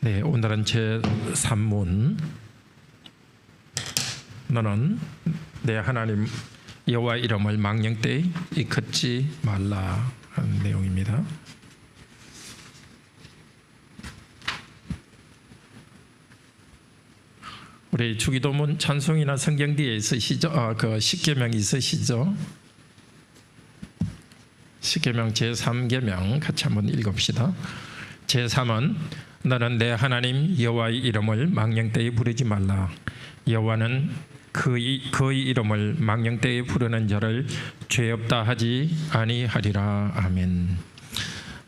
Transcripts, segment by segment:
네, 오늘은 제3문. 너는 내 하나님 여호와 이름을 망령되이 일컫지 말라 하는 내용입니다. 우리 주기도문 찬송이나 성경 뒤에 있으시죠? 그 십계명이 있으시죠? 십계명 제3계명 같이 한번 읽읍시다. 제3은 너는 내 하나님 여호와의 이름을 망령되이 부르지 말라. 여호와는 그의 이름을 망령되이 부르는 자를 죄 없다 하지 아니하리라. 아멘.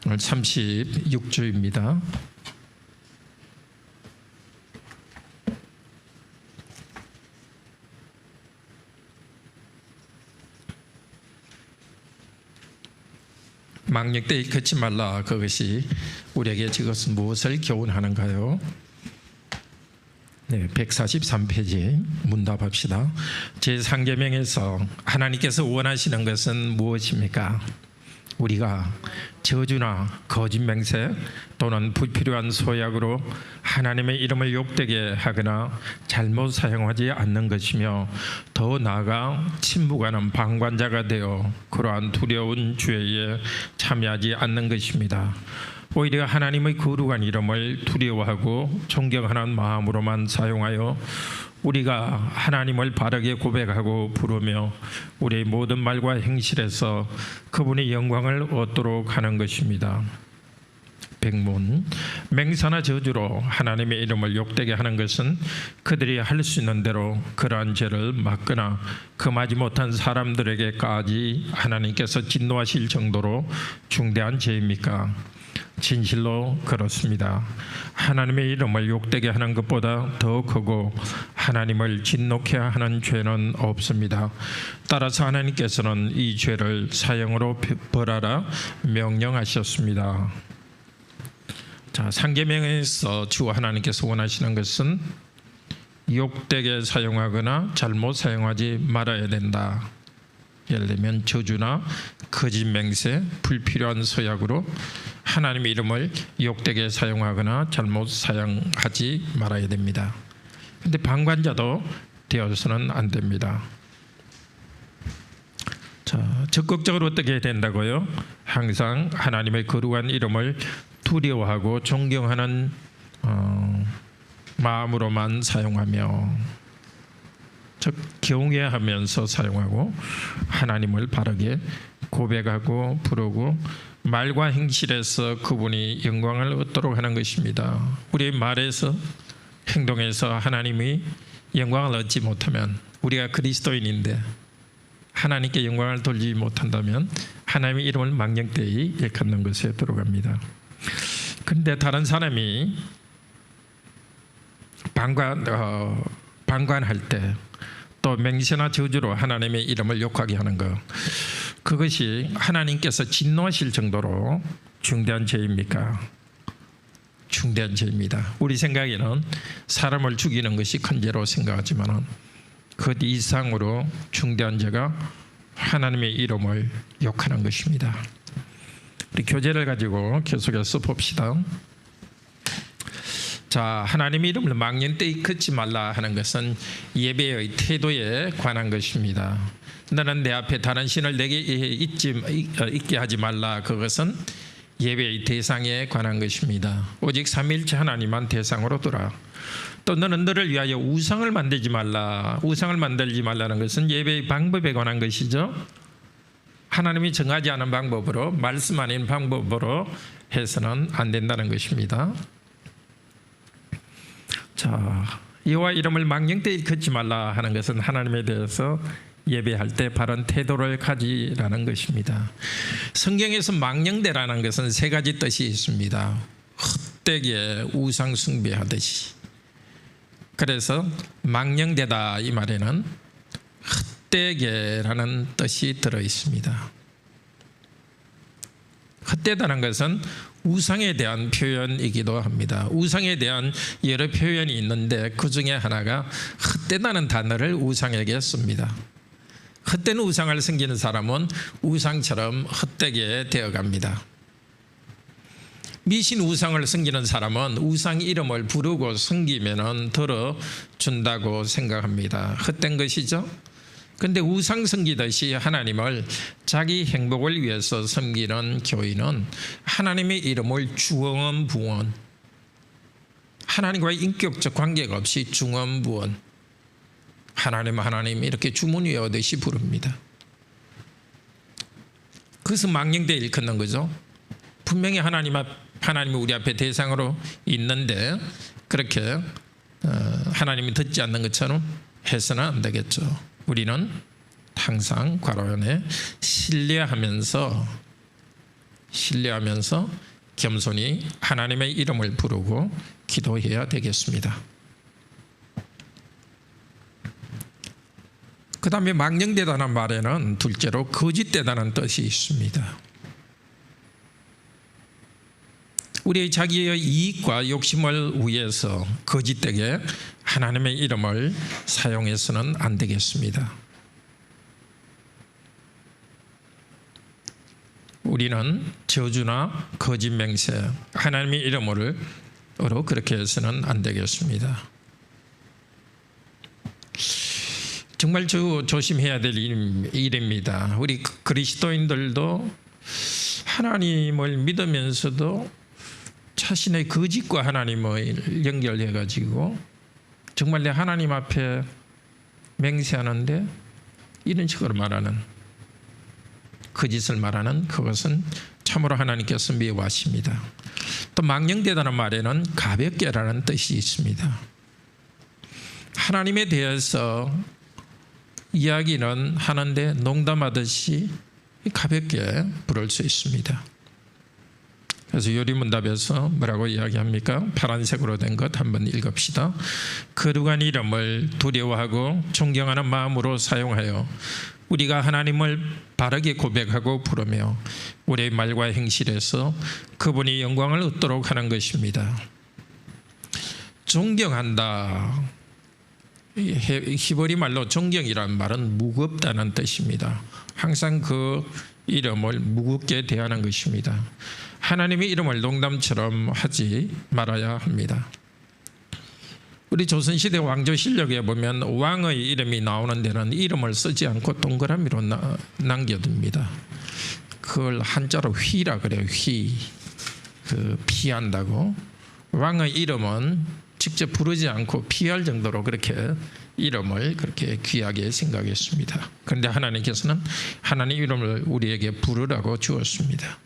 오늘 36주입니다. 망령되이 걷지 말라. 그것이 우리에게 지금 무엇을 교훈하는가요? 네, 143페이지 문답합시다. 제3계명에서 하나님께서 원하시는 것은 무엇입니까? 우리가 저주나 거짓 맹세 또는 불필요한 소약으로 하나님의 이름을 욕되게 하거나 잘못 사용하지 않는 것이며, 더 나아가 침묵하는 방관자가 되어 그러한 두려운 죄에 참여하지 않는 것입니다. 오히려 하나님의 거룩한 이름을 두려워하고 존경하는 마음으로만 사용하여 우리가 하나님을 바르게 고백하고 부르며 우리의 모든 말과 행실에서 그분의 영광을 얻도록 하는 것입니다. 백문, 맹사나 저주로 하나님의 이름을 욕되게 하는 것은 그들이 할 수 있는 대로 그러한 죄를 막거나 금하지 못한 사람들에게까지 하나님께서 진노하실 정도로 중대한 죄입니까? 진실로 그렇습니다. 하나님의 이름을 욕되게 하는 것보다 더 크고 하나님을 진노케 하는 죄는 없습니다. 따라서 하나님께서는 이 죄를 사형으로 벌하라 명령하셨습니다. 자, 상계명에서 주 하나님께서 원하시는 것은 욕되게 사용하거나 잘못 사용하지 말아야 된다. 예를 들면 저주나 거짓 맹세, 불필요한 서약으로 하나님의 이름을 욕되게 사용하거나 잘못 사용하지 말아야 됩니다. 그런데 방관자도 되어서는 안 됩니다. 자, 적극적으로 어떻게 해야 된다고요? 항상 하나님의 거룩한 이름을 두려워하고 존경하는 마음으로만 사용하며, 즉 경외하면서 사용하고 하나님을 바르게 고백하고 부르고 말과 행실에서 그분이 영광을 얻도록 하는 것입니다. 우리의 말에서 행동에서 하나님이 영광을 얻지 못하면, 우리가 그리스도인인데 하나님께 영광을 돌리지 못한다면 하나님의 이름을 망령되이 일컫는 것에 들어갑니다. 그런데 다른 사람이 방관할 때 또 맹세나 저주로 하나님의 이름을 욕하게 하는 것, 그것이 하나님께서 진노하실 정도로 중대한 죄입니까? 중대한 죄입니다. 우리 생각에는 사람을 죽이는 것이 큰 죄로 생각하지만 그 이상으로 중대한 죄가 하나님의 이름을 욕하는 것입니다. 우리 교재를 가지고 계속해서 봅시다. 자, 하나님의 이름을 망령되이 걷지 말라 하는 것은 예배의 태도에 관한 것입니다. 너는 내 앞에 다른 신을 내게 있게 하지 말라. 그것은 예배의 대상에 관한 것입니다. 오직 삼위일체 하나님만 대상으로 두라. 또 너는 너를 위하여 우상을 만들지 말라. 우상을 만들지 말라는 것은 예배의 방법에 관한 것이죠. 하나님이 정하지 않은 방법으로, 말씀 아닌 방법으로 해서는 안 된다는 것입니다. 자, 여호와 이름을 망령되이 걷지 말라 하는 것은 하나님에 대해서 예배할 때 바른 태도를 가지라는 것입니다. 성경에서 망령되라는 것은 세 가지 뜻이 있습니다. 헛되게 우상 숭배하듯이. 그래서 망령되다 이 말에는 헛되게라는 뜻이 들어 있습니다. 헛되다는 것은 우상에 대한 표현이기도 합니다. 우상에 대한 여러 표현이 있는데 그 중에 하나가 헛되다는 단어를 우상에게 씁니다. 헛된 우상을 섬기는 사람은 우상처럼 헛되게 되어갑니다. 미신 우상을 섬기는 사람은 우상 이름을 부르고 섬기면은 들어준다고 생각합니다. 헛된 것이죠. 그런데 우상 섬기듯이 하나님을 자기 행복을 위해서 섬기는 교인은 하나님의 이름을 중언부언, 하나님과의 인격적 관계가 없이 중언부언, 하나님 이렇게 주문 외우듯이 부릅니다. 그것은 망령되이 일컫는 거죠. 분명히 하나님이 우리 앞에 대상으로 있는데 그렇게 하나님이 듣지 않는 것처럼 해서는 안 되겠죠. 우리는 항상 괄호 안에 신뢰하면서 겸손히 하나님의 이름을 부르고 기도해야 되겠습니다. 그 다음에 망령되다는 말에는 둘째로 거짓되다는 뜻이 있습니다. 우리의 자기의 이익과 욕심을 위해서 거짓되게 하나님의 이름을 사용해서는 안 되겠습니다. 우리는 저주나 거짓 맹세, 하나님의 이름으로 그렇게 해서는 안 되겠습니다. 정말 조심해야 될 일입니다. 우리 그리스도인들도 하나님을 믿으면서도 자신의 거짓과 하나님을 연결해 가지고 정말 내 하나님 앞에 맹세하는데 이런 식으로 말하는 거짓을 말하는 그것은 참으로 하나님께서 미워하십니다. 또 망령되다는 말에는 가볍게라는 뜻이 있습니다. 하나님에 대해서 이야기는 하는데 농담하듯이 가볍게 부를 수 있습니다. 그래서 요리문답에서 뭐라고 이야기합니까? 파란색으로 된 것 한번 읽읍시다. 거룩한 이름을 두려워하고 존경하는 마음으로 사용하여 우리가 하나님을 바르게 고백하고 부르며 우리의 말과 행실에서 그분이 영광을 얻도록 하는 것입니다. 존경한다. 히브리 말로 존경이라는 말은 무겁다는 뜻입니다. 항상 그 이름을 무겁게 대하는 것입니다. 하나님의 이름을 농담처럼 하지 말아야 합니다. 우리 조선시대 왕조실록에 보면 왕의 이름이 나오는 데는 이름을 쓰지 않고 동그라미로 남겨둡니다. 그걸 한자로 휘라 그래요. 피한다고. 왕의 이름은 직접 부르지 않고 피할 정도로 그렇게 이름을 그렇게 귀하게 생각했습니다. 그런데 하나님께서는 하나님 이름을 우리에게 부르라고 주었습니다.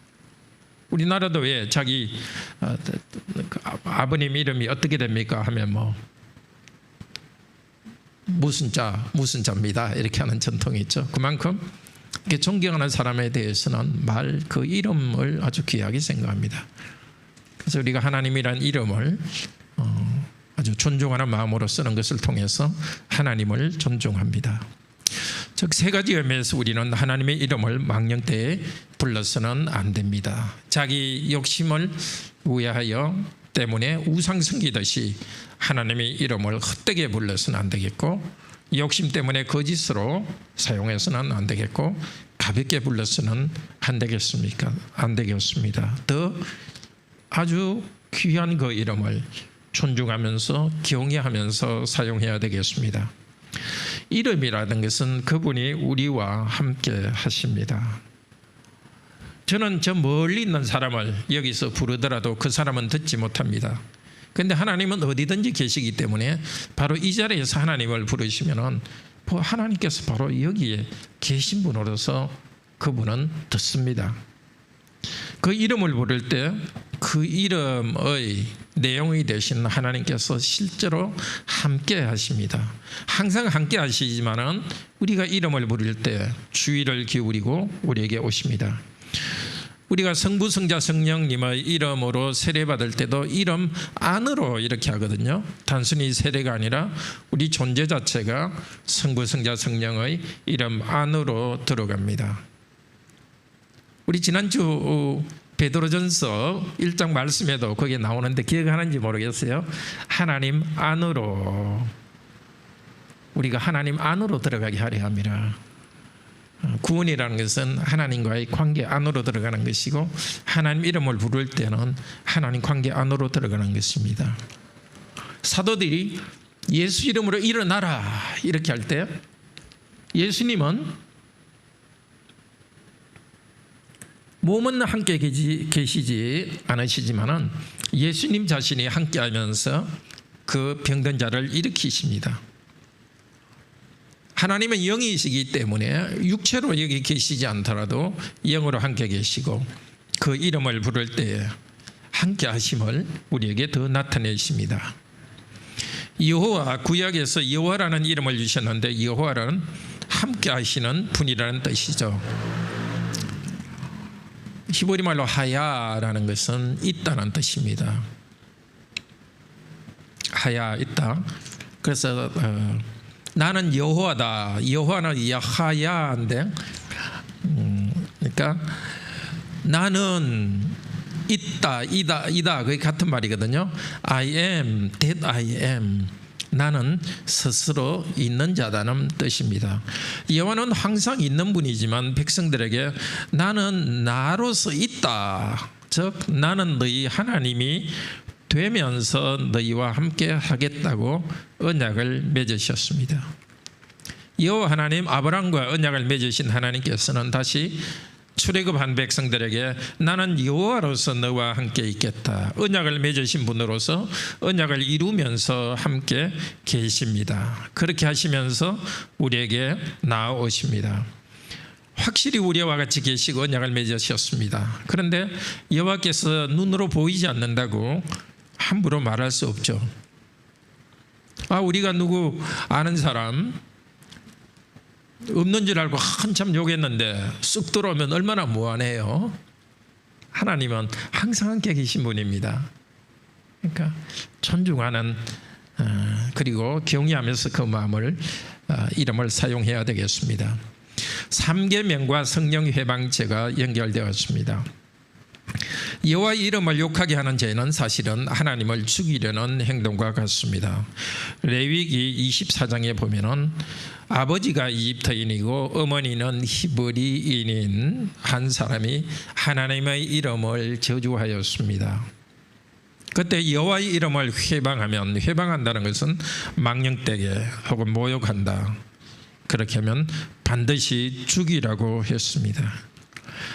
우리나라도 왜 자기 아버님 이름이 어떻게 됩니까 하면 무슨 자입니다 이렇게 하는 전통이 있죠. 그만큼 존경하는 사람에 대해서는 그 이름을 아주 귀하게 생각합니다. 그래서 우리가 하나님이란 이름을 아주 존중하는 마음으로 쓰는 것을 통해서 하나님을 존중합니다. 즉 세 가지 의미에서 우리는 하나님의 이름을 망령되이 불러서는 안 됩니다. 자기 욕심을 위하여 때문에 우상 섬기듯이 하나님의 이름을 헛되게 불러서는 안 되겠고, 욕심 때문에 거짓으로 사용해서는 안 되겠고, 가볍게 불러서는 안 되겠습니까? 안 되겠습니다. 더 아주 귀한 그 이름을 존중하면서 경외하면서 사용해야 되겠습니다. 이름이라는 것은 그분이 우리와 함께 하십니다. 저는 저 멀리 있는 사람을 여기서 부르더라도 그 사람은 듣지 못합니다. 그런데 하나님은 어디든지 계시기 때문에 바로 이 자리에서 하나님을 부르시면은 하나님께서 바로 여기에 계신 분으로서 그분은 듣습니다. 그 이름을 부를 때 그 이름의 내용이 되신 하나님께서 실제로 함께 하십니다. 항상 함께 하시지만은 우리가 이름을 부를 때 주의를 기울이고 우리에게 오십니다. 우리가 성부, 성자, 성령님의 이름으로 세례받을 때도 이름 안으로 이렇게 하거든요. 단순히 세례가 아니라 우리 존재 자체가 성부, 성자, 성령의 이름 안으로 들어갑니다. 우리 지난주 베드로전서 1장 말씀에도 거기에 나오는데 기억하는지 모르겠어요. 하나님 안으로, 우리가 하나님 안으로 들어가게 하려 합니다. 구원이라는 것은 하나님과의 관계 안으로 들어가는 것이고 하나님 이름을 부를 때는 하나님 관계 안으로 들어가는 것입니다. 사도들이 예수 이름으로 일어나라 이렇게 할 때 예수님은 몸은 함께 계시지 않으시지만은 예수님 자신이 함께하면서 그 병든 자를 일으키십니다. 하나님은 영이시기 때문에 육체로 여기 계시지 않더라도 영으로 함께 계시고 그 이름을 부를 때에 함께 하심을 우리에게 더 나타내십니다. 여호와, 구약에서 여호와라는 이름을 주셨는데 여호와는 함께 하시는 분이라는 뜻이죠. 히브리 말로 하야라는 것은 있다는 뜻입니다. 하야, 있다. 그래서 나는 여호와다. 여호와는 야하야인데, 그러니까 나는 있다, 이다, 그게 같은 말이거든요. I am that I am. 나는 스스로 있는 자다는 뜻입니다. 여호와는 항상 있는 분이지만 백성들에게 나는 나로서 있다. 즉 나는 너희 하나님이 되면서 너희와 함께 하겠다고 언약을 맺으셨습니다. 여호와 하나님, 아브라함과 언약을 맺으신 하나님께서는 다시 출애굽한 백성들에게 나는 여호와로서 너와 함께 있겠다. 언약을 맺으신 분으로서 언약을 이루면서 함께 계십니다. 그렇게 하시면서 우리에게 나아오십니다. 확실히 우리와 같이 계시고 언약을 맺으셨습니다. 그런데 여호와께서 눈으로 보이지 않는다고 함부로 말할 수 없죠. 우리가 누구 아는 사람 없는 줄 알고 한참 욕했는데 쑥 들어오면 얼마나 무안해요. 하나님은 항상 함께 계신 분입니다. 그러니까 존중하는 그리고 경외하면서 그 마음을 이름을 사용해야 되겠습니다. 3계명과 성령 회방죄가 연결되었습니다. 여호와의 이름을 욕하게 하는 죄는 사실은 하나님을 죽이려는 행동과 같습니다. 레위기 24장에 보면은 아버지가 이집트인이고 어머니는 히브리인인 한 사람이 하나님의 이름을 저주하였습니다. 그때 여호와의 이름을 회방한다는 것은 망령되게 혹은 모욕한다. 그렇게 하면 반드시 죽이라고 했습니다.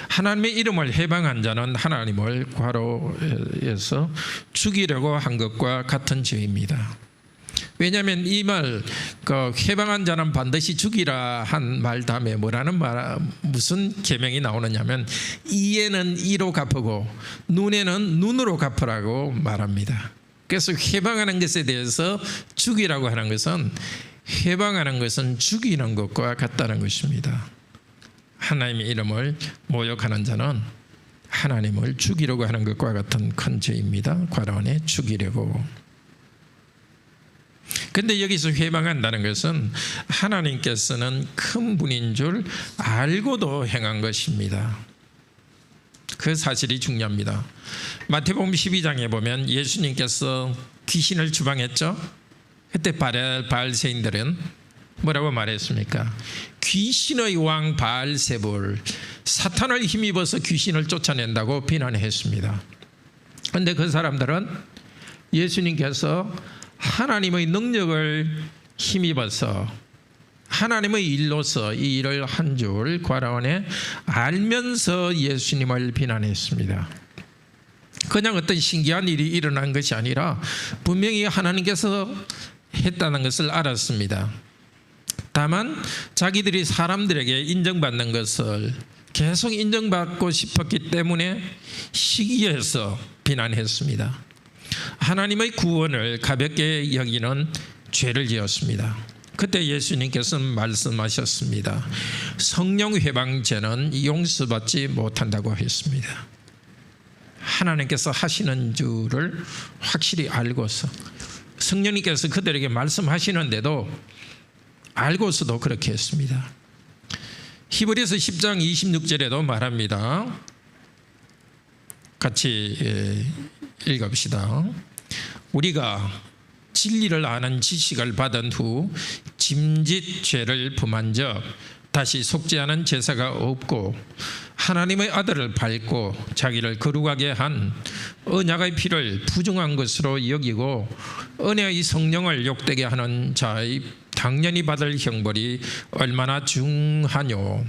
하나님의 이름을 해방한 자는 하나님을 과로해서 죽이려고 한 것과 같은 죄입니다. 왜냐하면 이 말, 해방한 자는 반드시 죽이라 한 말 다음에 무슨 계명이 나오느냐면 이에는 이로 갚으고 눈에는 눈으로 갚으라고 말합니다. 그래서 해방하는 것에 대해서 죽이라고 하는 것은 해방하는 것은 죽이는 것과 같다는 것입니다. 하나님의 이름을 모욕하는 자는 하나님을 죽이려고 하는 것과 같은 큰 죄입니다. 과로안에 죽이려고. 그런데 여기서 회방한다는 것은 하나님께서는 큰 분인 줄 알고도 행한 것입니다. 그 사실이 중요합니다. 마태복음 12장에 보면 예수님께서 귀신을 추방했죠. 그때 바알세인들은 뭐라고 말했습니까? 귀신의 왕 바알세불, 사탄을 힘입어서 귀신을 쫓아낸다고 비난했습니다. 그런데 그 사람들은 예수님께서 하나님의 능력을 힘입어서 하나님의 일로서 이 일을 한 줄 과라원에 알면서 예수님을 비난했습니다. 그냥 어떤 신기한 일이 일어난 것이 아니라 분명히 하나님께서 했다는 것을 알았습니다. 다만 자기들이 사람들에게 인정받는 것을 계속 인정받고 싶었기 때문에 시기해서 비난했습니다. 하나님의 구원을 가볍게 여기는 죄를 지었습니다. 그때 예수님께서는 말씀하셨습니다. 성령 회방죄는 용서받지 못한다고 했습니다. 하나님께서 하시는 줄을 확실히 알고서 성령님께서 그들에게 말씀하시는데도 알고서도 그렇게 했습니다. 히브리서 10장 26절에도 말합니다. 같이 읽읍시다. 우리가 진리를 아는 지식을 받은 후 짐짓 죄를 범한 적 다시 속죄하는 제사가 없고 하나님의 아들을 밟고 자기를 거룩하게 한 언약의 피를 부정한 것으로 여기고 은혜의 성령을 욕되게 하는 자의 당연히 받을 형벌이 얼마나 중하뇨.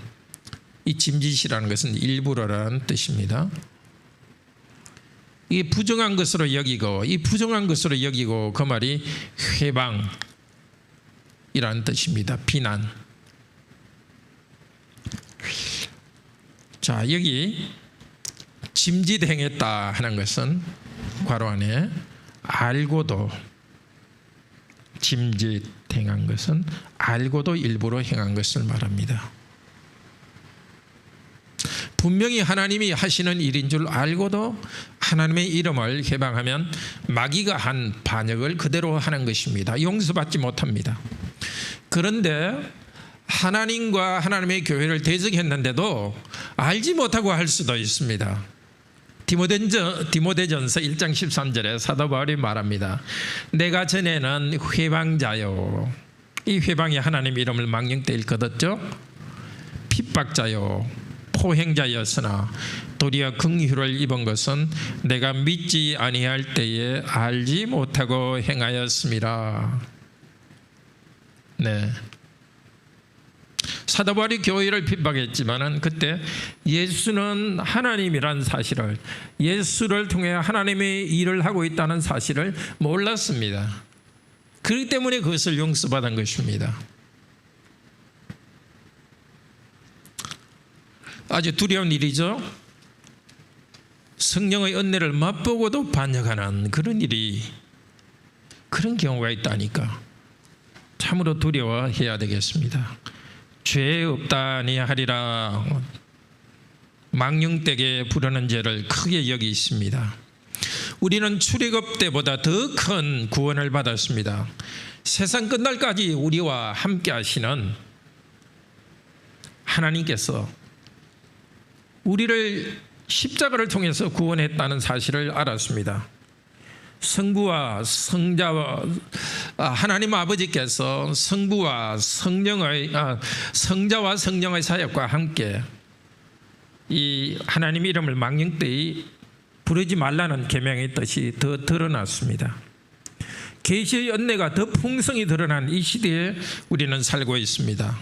이 짐짓이라는 것은 일부러라는 뜻입니다. 이 부정한 것으로 여기고, 이 부정한 것으로 여기고, 그 말이 회방이라는 뜻입니다. 비난. 자, 여기 짐짓 행했다 하는 것은 괄호 안에 알고도, 짐짓 행한 것은 알고도 일부러 행한 것을 말합니다. 분명히 하나님이 하시는 일인 줄 알고도 하나님의 이름을 회방하면 마귀가 한 반역을 그대로 하는 것입니다. 용서받지 못합니다. 그런데 하나님과 하나님의 교회를 대적했는데도 알지 못하고 할 수도 있습니다. 디모데전서 1장 13절에 사도 바울이 말합니다. 내가 전에는 회방자요. 이 회방이 하나님 이름을 망령때 일컫었죠. 핍박자요, 포행자였으나 도리어 긍휼을 입은 것은 내가 믿지 아니할 때에 알지 못하고 행하였음이라. 네. 사도 바울이 교회를 핍박했지만은 그때 예수는 하나님이란 사실을, 예수를 통해 하나님의 일을 하고 있다는 사실을 몰랐습니다. 그렇기 때문에 그것을 용서받은 것입니다. 아주 두려운 일이죠. 성령의 은혜를 맛보고도 반역하는 그런 일이, 그런 경우가 있다니까 참으로 두려워해야 되겠습니다. 죄 없다니 하리라. 망령되게 부르는 죄를 크게 여기 있습니다. 우리는 출애굽 때보다 더 큰 구원을 받았습니다. 세상 끝날까지 우리와 함께 하시는 하나님께서 우리를 십자가를 통해서 구원했다는 사실을 알았습니다. 성부와 성자와 하나님 아버지께서 성부와 성자와 성령의 사역과 함께 이 하나님 이름을 망령되이 부르지 말라는 계명의 뜻이 더 드러났습니다. 계시의 은혜가 더 풍성히 드러난 이 시대에 우리는 살고 있습니다.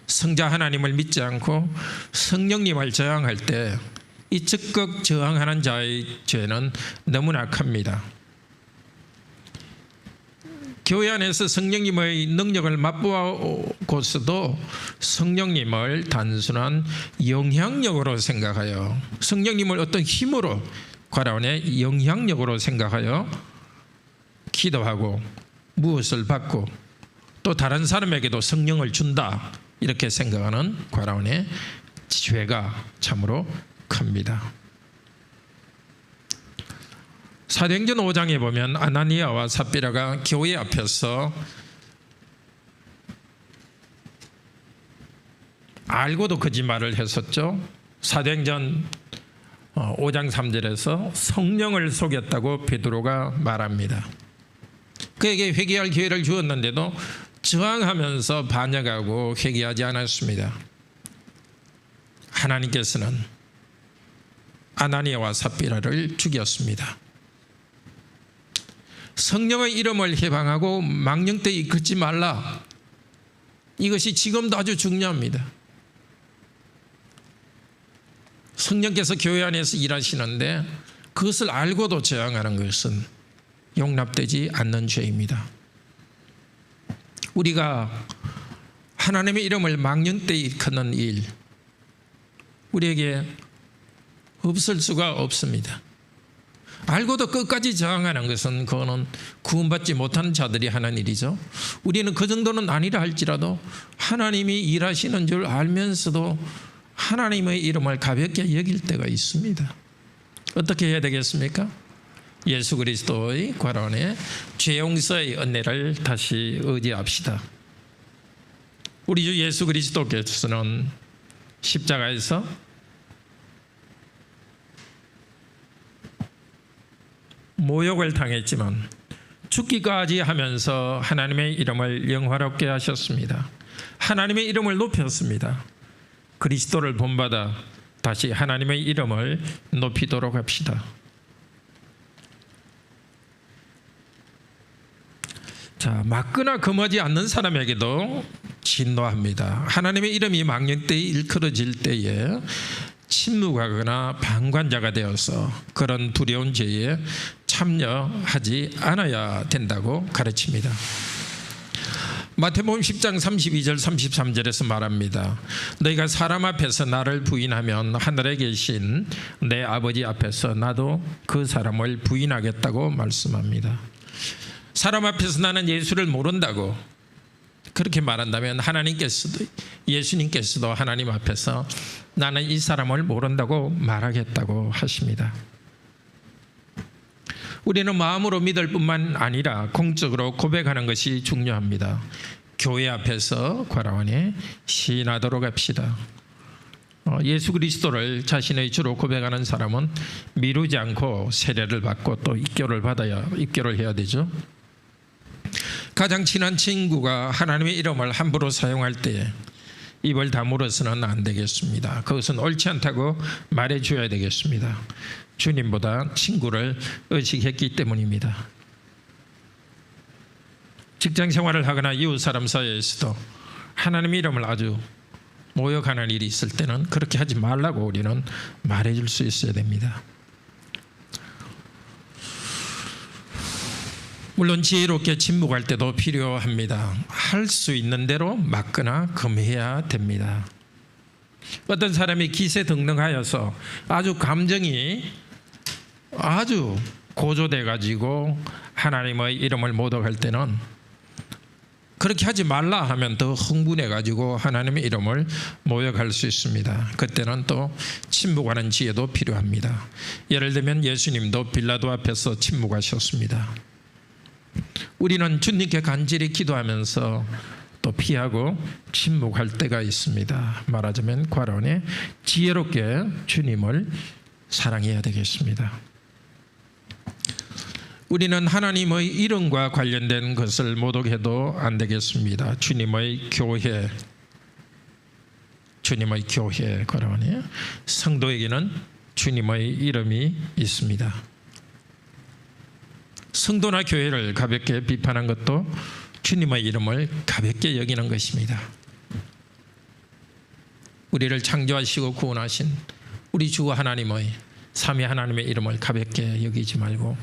성자 하나님을 믿지 않고 성령님을 저항할 때 이 적극 저항하는 자의 죄는 너무나 큽니다. 교회 안에서 성령님의 능력을 맛보고서도 성령님을 단순한 영향력으로 생각하여, 성령님을 어떤 힘으로, 괄호의 영향력으로 생각하여 기도하고 무엇을 받고 또 다른 사람에게도 성령을 준다 이렇게 생각하는 괄호의 죄가 참으로 큽니다. 사도행전 5장에 보면 아나니아와 삽비라가 교회 앞에서 알고도 거짓말을 했었죠. 사도행전 5장 3절에서 성령을 속였다고 베드로가 말합니다. 그에게 회개할 기회를 주었는데도 저항하면서 반역하고 회개하지 않았습니다. 하나님께서는 아나니아와 삽비라를 죽였습니다. 성령의 이름을 해방하고 망령되이 이끌지 말라. 이것이 지금도 아주 중요합니다. 성령께서 교회 안에서 일하시는데 그것을 알고도 저항하는 것은 용납되지 않는 죄입니다. 우리가 하나님의 이름을 망령되이 일컫는 일, 우리에게 없을 수가 없습니다. 알고도 끝까지 저항하는 것은 그거는 구원받지 못하는 자들이 하는 일이죠. 우리는 그 정도는 아니라 할지라도 하나님이 일하시는 줄 알면서도 하나님의 이름을 가볍게 여길 때가 있습니다. 어떻게 해야 되겠습니까? 예수 그리스도의 괄호의 죄 용서의 은혜를 다시 의지합시다. 우리 주 예수 그리스도께서는 십자가에서 모욕을 당했지만 죽기까지 하면서 하나님의 이름을 영화롭게 하셨습니다. 하나님의 이름을 높였습니다. 그리스도를 본받아 다시 하나님의 이름을 높이도록 합시다. 자, 맞거나 금하지 않는 사람에게도 진노합니다. 하나님의 이름이 망령되이 일컬어질 때에 침묵하거나 방관자가 되어서 그런 두려운 죄에 참여하지 않아야 된다고 가르칩니다. 마태복음 10장 32절 33절에서 말합니다. 너희가 사람 앞에서 나를 부인하면 하늘에 계신 내 아버지 앞에서 나도 그 사람을 부인하겠다고 말씀합니다. 사람 앞에서 나는 예수를 모른다고 그렇게 말한다면 예수님께서도 하나님 앞에서 나는 이 사람을 모른다고 말하겠다고 하십니다. 우리는 마음으로 믿을 뿐만 아니라 공적으로 고백하는 것이 중요합니다. 교회 앞에서 과라원에 시인하도록 합시다. 예수 그리스도를 자신의 주로 고백하는 사람은 미루지 않고 세례를 받고 또 입교를 해야 되죠. 가장 친한 친구가 하나님의 이름을 함부로 사용할 때 입을 다물어서는 안 되겠습니다. 그것은 옳지 않다고 말해줘야 되겠습니다. 주님보다 친구를 의식했기 때문입니다. 직장 생활을 하거나 이웃 사람 사이에서도 하나님의 이름을 아주 모욕하는 일이 있을 때는 그렇게 하지 말라고 우리는 말해줄 수 있어야 됩니다. 물론 지혜롭게 침묵할 때도 필요합니다. 할 수 있는 대로 막거나 금해야 됩니다. 어떤 사람이 기세등등하여서 아주 감정이 아주 고조돼 가지고 하나님의 이름을 모독할 때는 그렇게 하지 말라 하면 더 흥분해 가지고 하나님의 이름을 모욕할 수 있습니다. 그때는 또 침묵하는 지혜도 필요합니다. 예를 들면 예수님도 빌라도 앞에서 침묵하셨습니다. 우리는 주님께 간절히 기도하면서 또 피하고 침묵할 때가 있습니다. 말하자면 과론에 지혜롭게 주님을 사랑해야 되겠습니다. 우리는 하나님의 이름과 관련된 것을 모독해도 안 되겠습니다. 주님의 교회 과론에 성도에게는 주님의 이름이 있습니다. 성도나 교회를 가볍게 비판한 것도 주님의 이름을 가볍게 여기는 것입니다. 우리를 창조하시고 구원하신 우리 주 하나님의 삼위 하나님의 이름을 가볍게 여기지 말고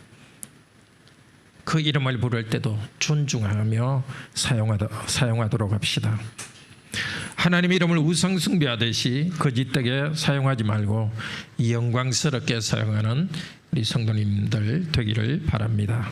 그 이름을 부를 때도 존중하며 사용하도록 합시다. 하나님의 이름을 우상 숭배하듯이 거짓되게 사용하지 말고 영광스럽게 사용하는 우리 성도님들 되기를 바랍니다.